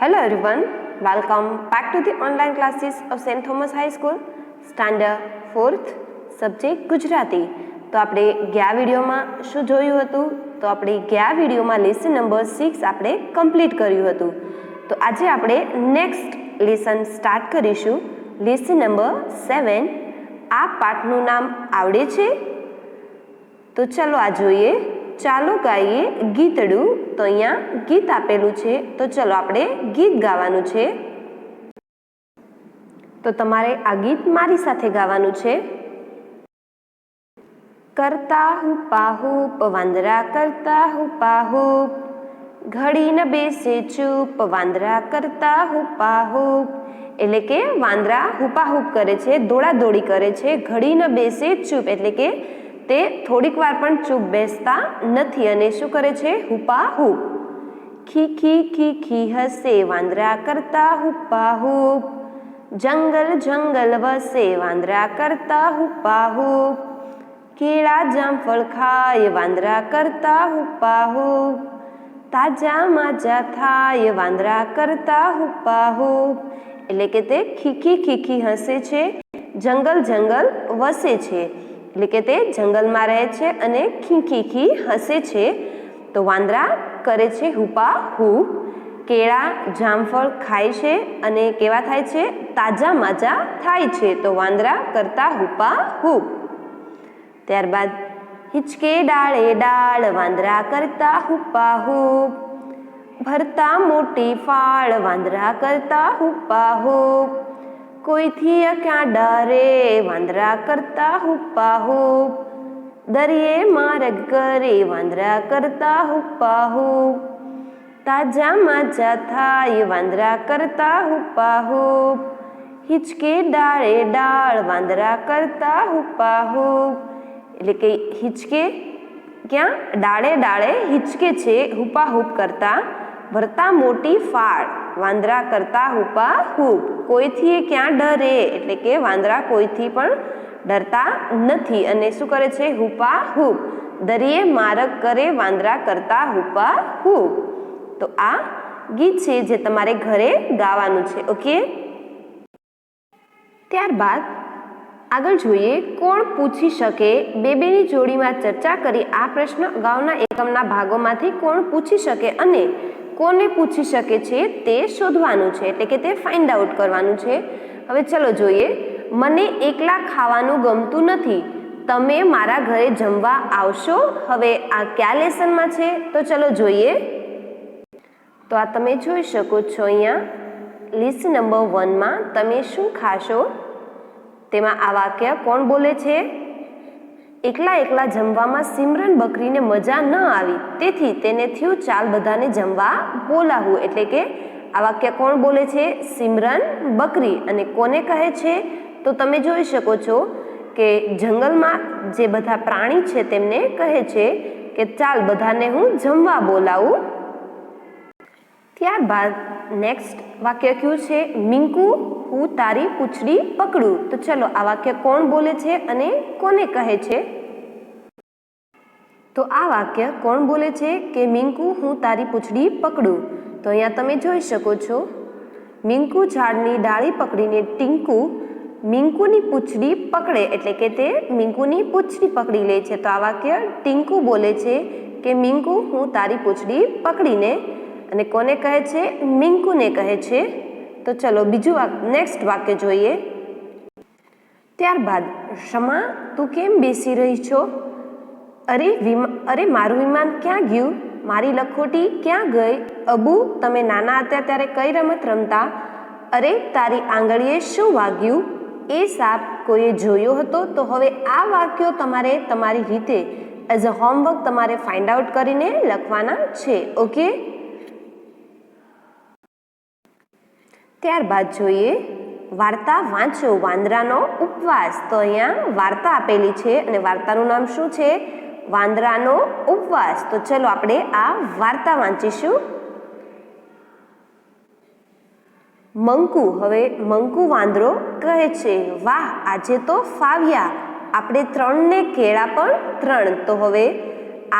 Hello everyone, welcome back to the online classes of St. Thomas High School, Standard 4th, Subject Gujarati. તો આપણે ગયા વિડીયોમાં શું જોયું હતું? તો આપણે ગયા વિડીયોમાં લેસન નંબર 6 આપણે કમ્પ્લીટ કર્યું હતું. તો આજે આપણે નેક્સ્ટ લેસન સ્ટાર્ટ કરીશું, લેસન નંબર 7. આ પાઠનું નામ આવડે છે? તો ચાલો આ જોઈએ. ચાલો ગાઈએ ગીતડું. તો અહીંયા ગીત આપેલું છે, તો ચલો આપણે ગીત ગાવાનું છે. તો તમારે આ ગીત મારી સાથે ગાવાનું છે. કરતા હુપા હૂપ વાંદરા કરતા હુપા હૂપ, ઘડી ન બેસે ચૂપ વાંદરા કરતા હુપા હૂપ. એટલે કે વાંદરા હુપા હૂપ કરે છે, દોડાદોડી કરે છે. ઘડી ન બેસે ચૂપ એટલે કે તે થોડીક વાર પણ ચૂપ બેસતા નથી અને શું કરે છે? હુપા હૂપ. ખી ખી ખી ખી હસે વાંદરા કરતા હુપા હૂપ, જંગલ જંગલ વસે વાંદરા કરતા હુપા હૂપ. કેળા જામફળ ખાય વાંદરા કરતા હુપા હૂપ, તાજા માજા થાય વાંદરા કરતા હુપા હૂપ. એટલે કે તે ખીખી ખીખી હસે છે, જંગલ જંગલ વસે છે એટલે કે તે જંગલમાં રહે છે અને ખીખી હસે છે. તો વાંદરા કરે છે હુપા હૂપ. કેળા જામફળ ખાય છે અને કેવા થાય છે? તાજા માજા થાય છે. તો વાંદરા કરતા હુપા હૂપ. ત્યારબાદ હિચકે ડાળે ડાળ વાંદરા કરતા હુપા હૂપ, ભરતા મોટી ફાળ વાંદરા કરતા હુપા હૂપ. કોઈથી ક્યાં ડરે વાંદરા કરતા હુપા હૂપ, દરિયે માર્ગ કરે વાંદરા કરતા હુપા હૂપ. તાજા માજા થાય વાંદરા કરતા હુપા હૂપ, હિચકે ડાળે ડાળ વાંદરા કરતા હુપા હૂપ. એટલે કે હિચકે ક્યાં? ડાળે ડાળે હિચકે છે હુપા હૂપ કરતા. ભરતા મોટી ફાળ વાંદરા કરતા હુપા હૂપ. કોઈથી ક્યાં ડરે એટલે કે વાંદરા કોઈથી પણ ડરતા નથી અને શું કરે છે? હુપા હૂપ. દરિયે માર્ગ કરે વાંદરા કરતા હુપા હૂપ. તો આ ગીત છે જે તમારે ઘરે ગાવાનું છે. ઓકે, ત્યારબાદ આગળ જોઈએ. કોણ પૂછી શકે? બેની જોડીમાં ચર્ચા કરી આ પ્રશ્ન અગાઉના એકમના ભાગોમાંથી કોણ પૂછી શકે અને કોને પૂછી શકે છે તે શોધવાનું છે, એટલે કે તે ફાઇન્ડ આઉટ કરવાનું છે. હવે ચલો જોઈએ. મને એકલા ખાવાનું ગમતું નથી, તમે મારા ઘરે જમવા આવશો? હવે આ કયા લેસનમાં છે? તો ચલો જોઈએ. તો આ તમે જોઈ શકો છો અહીંયા લેસન નંબર 1માં તમે શું ખાશો? તેમાં આ વાક્ય કોણ બોલે છે? એકલા એકલા જમવામાં સિમરન બકરીને મજા ન આવી, તેથી તેને થયું ચાલ બધાને જમવા બોલાવું. એટલે કે આ વાક્ય કોણ બોલે છે? સિમરન બકરી. અને કોને કહે છે? તો તમે જોઈ શકો છો કે જંગલમાં જે બધા પ્રાણી છે તેમને કહે છે કે ચાલ બધાને હું જમવા બોલાવું. ત્યારબાદ નેક્સ્ટ વાક્ય કયું છે? મિંકુ હું તારી પૂંછડી પકડું. તો ચલો આ વાક્ય કોણ બોલે છે અને કોને કહે છે? તો આ વાક્ય કોણ બોલે છે કે મિંકુ હું તારી પૂંછડી પકડું? તો અહીંયા તમે જોઈ શકો છો મિંકુ ઝાડની ડાળી પકડીને ટીંકુ મિંકુની પૂંછડી પકડે એટલે કે તે મિંકુની પૂંછડી પકડી લે છે. તો આ વાક્ય ટીંકુ બોલે છે કે મિંકુ હું તારી પૂંછડી પકડીને, અને કોને કહે છે? મિંકુને કહે છે. તો ચલો બીજું નેક્સ્ટ વાક્ય જોઈએ. ત્યારબાદ શમા તું કેમ બેસી રહી છો? અરે મારું વિમાન ક્યાં ગયું? મારી લખોટી ક્યાં ગઈ? અબુ તમે નાના હતા ત્યારે કઈ રમત રમતા? અરે તારી આંગળીએ શું વાગ્યું? એ સાપ કોઈએ જોયો હતો? તો હવે આ વાક્યો તમારે તમારી રીતે એઝ અ હોમવર્ક તમારે ફાઇન્ડ આઉટ કરીને લખવાના છે. ઓકે, ત્યારબાદ જોઈએ વાર્તા વાંચો વાંદરાનો ઉપવાસ. તો અહીંયા વાર્તા આપેલી છે અને વાર્તાનું નામ શું છે? વાંદરાનો ઉપવાસ. તો ચલો આપણે આ વાર્તા વાંચીશું. મંકુ. હવે મંકુ વાંદરો કહે છે વાહ આજે તો ફાવ્યા, આપણે 3 ને કેળા પણ 3. તો હવે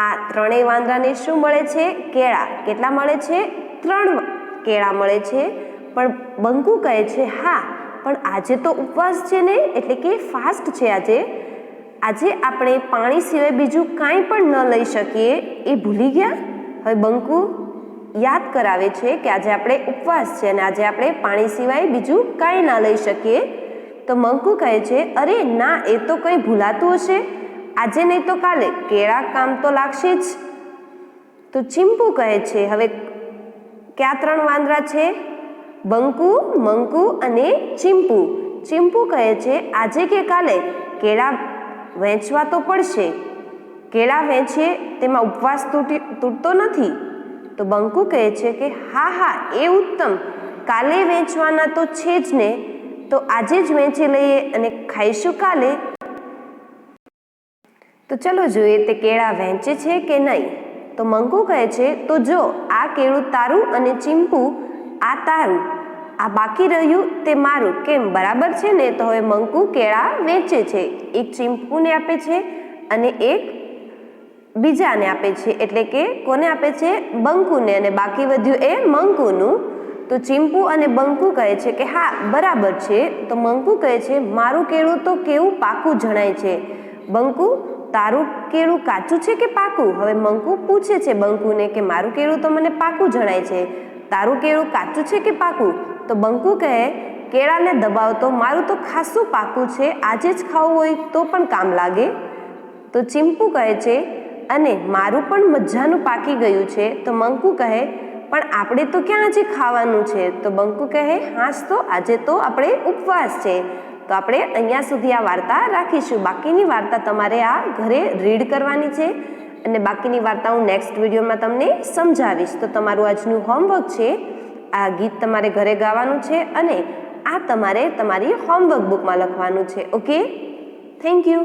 આ ત્રણેય વાંદરાને શું મળે છે? કેળા. કેટલા મળે છે? 3 કેળા મળે છે, પણ બંકુ કહે છે હા પણ આજે તો ઉપવાસ છે ને, એટલે કે ફાસ્ટ છે આજે આપણે પાણી સિવાય બીજું કાંઈ પણ ન લઈ શકીએ, એ ભૂલી ગયા. હવે બંકુ યાદ કરાવે છે કે આજે આપણે ઉપવાસ છે અને આજે આપણે પાણી સિવાય બીજું કાંઈ ના લઈ શકીએ. તો બંકુ કહે છે અરે ના, એ તો કંઈ ભૂલાતું હશે, આજે નહીં તો કાલે કેળા કામ તો લાગશે જ. તો ચીમ્પુ કહે છે હવે કયા 3 વાંદરા છે? બંકુ, મંકુ અને ચીમ્પુ. ચીમ્પુ કહે છે આજે કે કાલે કેળા વહેંચવા તો પડશે, કેળા વહેંચીએ તેમાં ઉપવાસ તૂટતો નથી. તો બંકુ કહે છે કે હા એ ઉત્તમ, કાલે વહેંચવાના તો છે જ ને, તો આજે જ વહેંચી લઈએ અને ખાઈશું કાલે. તો ચલો જોઈએ તે કેળા વહેંચે છે કે નહીં. તો મંકુ કહે છે તો જો આ કેળું તારું અને ચીમ્પુ આ તારું, આ બાકી રહ્યું તે મારું, કેમ બરાબર છે ને? તો હવે મંકુ કેળા વેચે છે, એક ચીમ્પુને આપે છે અને એક બીજાને આપે છે, એટલે કે કોને આપે છે? બંકુને, અને બાકી વધ્યું એ મંકુનું. તો ચીમ્પુ અને બંકુ કહે છે કે હા બરાબર છે. તો મંકુ કહે છે મારું કેળું તો કેવું પાકું જણાય છે. બંકુ તારું કેળું કાચું છે કે પાકું? હવે મંકુ પૂછે છે બંકુને કે મારું કેળું તો મને પાકું જણાય છે, તારું કેળું કાચું છે કે પાકું? તો બંકુ કહે કેળાને દબાવતો મારું તો ખાસું પાકું છે, આજે જ ખાવું હોય તો પણ કામ લાગે. તો ચીમ્પુ કહે છે અને મારું પણ મજાનું પાકી ગયું છે. તો મંકુ કહે પણ આપણે તો ક્યાં આજે ખાવાનું છે? તો બંકુ કહે હાસ તો આજે તો આપણે ઉપવાસ છે. તો આપણે અહીંયા સુધી આ વાર્તા રાખીશું. બાકીની વાર્તા તમારે આ ઘરે રીડ કરવાની છે અને બાકીની વાર્તા હું નેક્સ્ટ વિડીયોમાં તમને સમજાવીશ. તો તમારું આજનું હોમવર્ક છે, આ ગીત તમારે ઘરે ગાવાનું છે અને આ તમારે તમારી હોમવર્ક બુકમાં લખવાનું છે. Okay, thank you.